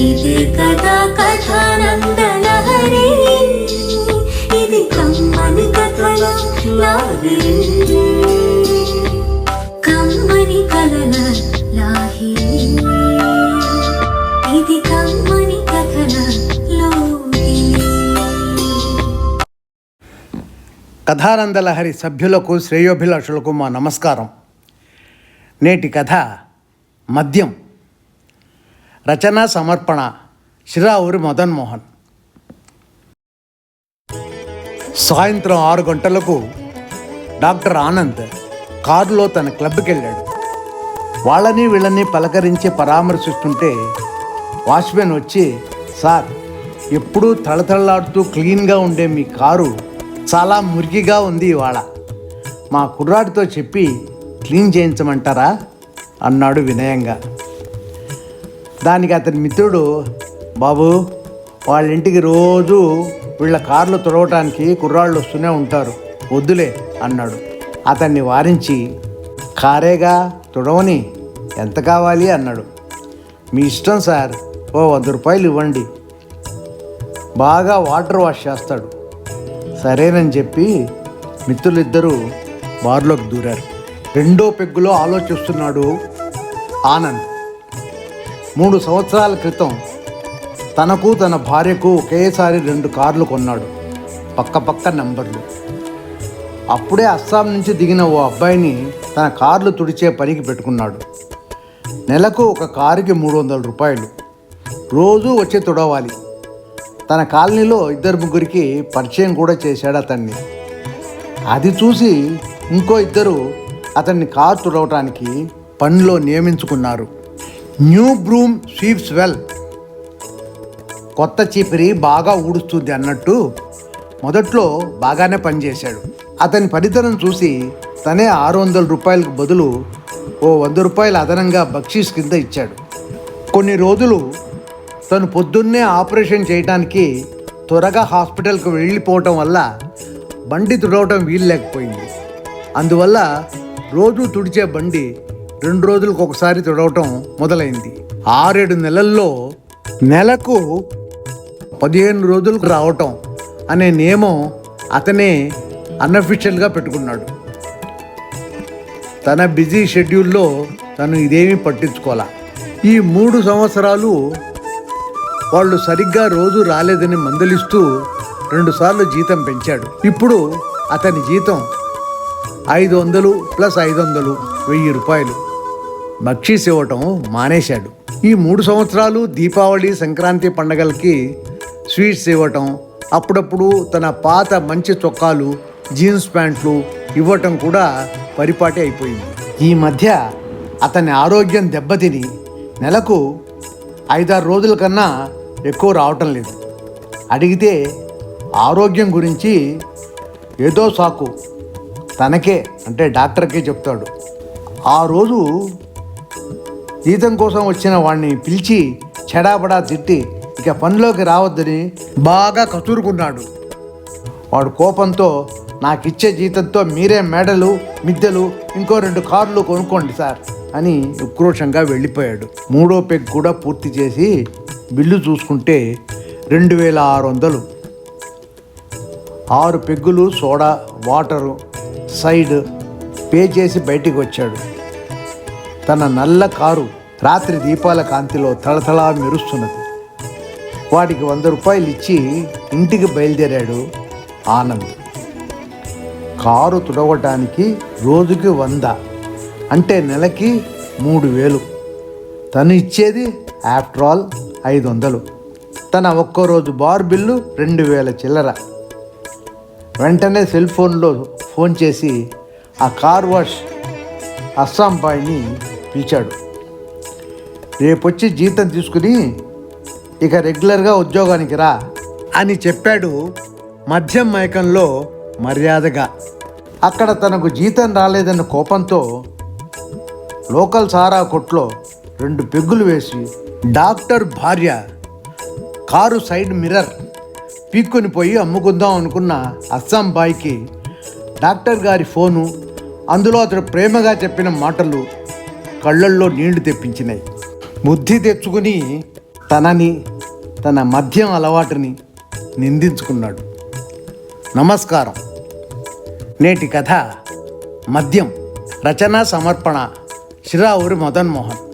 ఇదే కదా కథానందలహరి, ఇది కమ్మని కథల లాహిరి, కమ్మని కలల లాహిరి, ఇది కమ్మని కథల లోహిరి. కథానందలహరి సభ్యులకు శ్రేయోభిలాషులకు మా నమస్కారం. నేటి కథ మద్యం. రచన సమర్పణ శిరావూరి మదన్ మోహన్. సాయంత్రం 6 గంటలకు డాక్టర్ ఆనంద్ కారులో తన క్లబ్కి వెళ్ళాడు. వాళ్ళని వీళ్ళని పలకరించి పరామర్శిస్తుంటే వాచ్మెన్ వచ్చి, సార్, ఎప్పుడూ తళతళలాడుతూ క్లీన్గా ఉండే మీ కారు చాలా మురికిగా ఉంది ఇవాళ. మా కుర్రాడితో చెప్పి క్లీన్ చేయించమంటారా అన్నాడు వినయంగా. దానికి అతని మిత్రుడు, బాబు, వాళ్ళ ఇంటికి రోజు వీళ్ళ కార్లు తుడవటానికి కుర్రాళ్ళు వస్తూనే ఉంటారు, వద్దులే అన్నాడు. అతన్ని వారించి, కారేగా తుడవని, ఎంత కావాలి అన్నాడు. మీ ఇష్టం సార్, ఓ 100 రూపాయలు ఇవ్వండి, బాగా వాటర్ వాష్ చేస్తాడు. సరేనని చెప్పి మిత్రులిద్దరూ బార్లోకి దూరారు. 2వ పెగ్గులో ఆలోచిస్తున్నాడు ఆనంద్. 3 సంవత్సరాల క్రితం తనకు తన భార్యకు ఒకేసారి 2 కార్లు కొన్నాడు, పక్క నంబర్లు. అప్పుడే అస్సాం నుంచి దిగిన ఓ అబ్బాయిని తన కార్లు తుడిచే పనికి పెట్టుకున్నాడు. నెలకు ఒక కారుకి 300 రూపాయలు, రోజూ వచ్చి తుడవాలి. తన కాలనీలో 2-3 పరిచయం కూడా చేశాడు అతన్ని. అది చూసి ఇంకో 2 అతన్ని కారు తుడవటానికి పనిలో నియమించుకున్నారు. న్యూ బ్రూమ్ స్వీప్స్ వెల్, కొత్త చీపిరి బాగా ఊడుస్తుంది అన్నట్టు మొదట్లో బాగానే పనిచేశాడు. అతని పనితనం చూసి తనే 600 రూపాయలకు బదులు ఓ 100 రూపాయలు అదనంగా బక్షీస్ కింద ఇచ్చాడు. కొన్ని రోజులు తను పొద్దున్నే ఆపరేషన్ చేయడానికి త్వరగా హాస్పిటల్కి వెళ్ళిపోవటం వల్ల బండి తుడవటం వీలు లేకపోయింది. అందువల్ల రోజు తుడిచే బండి 2 రోజులకు ఒకసారి తుడవటం మొదలైంది. 6-7 నెలల్లో నెలకు 15 రోజులకు రావటం అనే నియమం అతనే అన్అఫిషియల్గా పెట్టుకున్నాడు. తన బిజీ షెడ్యూల్లో తను ఇదేమీ పట్టించుకోలే. ఈ 3 సంవత్సరాలు వాళ్ళు సరిగ్గా రోజు రాలేదని మందలిస్తూ 2 సార్లు జీతం పెంచాడు. ఇప్పుడు అతని జీతం 500 + 500, 1000 రూపాయలు. బక్షీస్ ఇవ్వటం మానేశాడు. ఈ 3 సంవత్సరాలు దీపావళి, సంక్రాంతి పండగలకి స్వీట్స్ ఇవ్వటం, అప్పుడప్పుడు తన పాత మంచి చొక్కాలు, జీన్స్ ప్యాంట్లు ఇవ్వటం కూడా పరిపాటి అయిపోయింది. ఈ మధ్య అతని ఆరోగ్యం దెబ్బతిని నెలకు 5-6 రోజుల కన్నా ఎక్కువ రావటం లేదు. అడిగితే ఆరోగ్యం గురించి ఏదో సాకు తనకే, అంటే డాక్టర్కే చెప్తాడు. ఆ రోజు జీతం కోసం వచ్చిన వాడిని పిలిచి చెడాబడా తిట్టి ఇక పనిలోకి రావద్దని బాగా కసురుకున్నాడు. వాడు కోపంతో, నాకిచ్చే జీతంతో మీరే మేడలు, మిద్దెలు, ఇంకో 2 కార్లు కొనుక్కోండి సార్ అని ఉక్రోషంగా వెళ్ళిపోయాడు. 3వ పెగ్ కూడా పూర్తి చేసి బిల్లు చూసుకుంటే 2600. 6 పెగ్గులు సోడా, వాటరు, సైడ్ పే చేసి బయటికి వచ్చాడు. తన నల్ల కారు రాత్రి దీపాల కాంతిలో తళతళా మెరుస్తున్నది. వాడికి 100 రూపాయలు ఇచ్చి ఇంటికి బయలుదేరాడు ఆనంద్. కారు తుడవటానికి రోజుకి 100, అంటే నెలకి 3000. తను ఇచ్చేది ఆఫ్టర్ ఆల్ 500. తన ఒక్కరోజు బార్ బిల్లు 2000 చిల్లర. వెంటనే సెల్ ఫోన్లో ఫోన్ చేసి ఆ కార్ వాష్ అస్సాం బాయ్ని పిలిచాడు. రేపొచ్చి జీతం తీసుకుని ఇక రెగ్యులర్గా ఉద్యోగానికి రా అని చెప్పాడు మద్యం మైకంలో మర్యాదగా. అక్కడ తనకు జీతం రాలేదన్న కోపంతో లోకల్ సారా కొట్లో 2 పెగ్గులు వేసి డాక్టర్ భార్య కారు సైడ్ మిర్రర్ పీక్కుని పోయి అమ్ముకుందాం అనుకున్న అస్సాం బాయ్కి డాక్టర్ గారి ఫోను, అందులో అతడు ప్రేమగా చెప్పిన మాటలు కళ్ళల్లో నీళ్లు తెప్పించినాయి. బుద్ధి తెచ్చుకుని తనని తన మద్యం అలవాటుని నిందించుకున్నాడు. నమస్కారం. నేటి కథ మద్యం. రచన సమర్పణ శ్రీరావురి మదన్ మోహన్.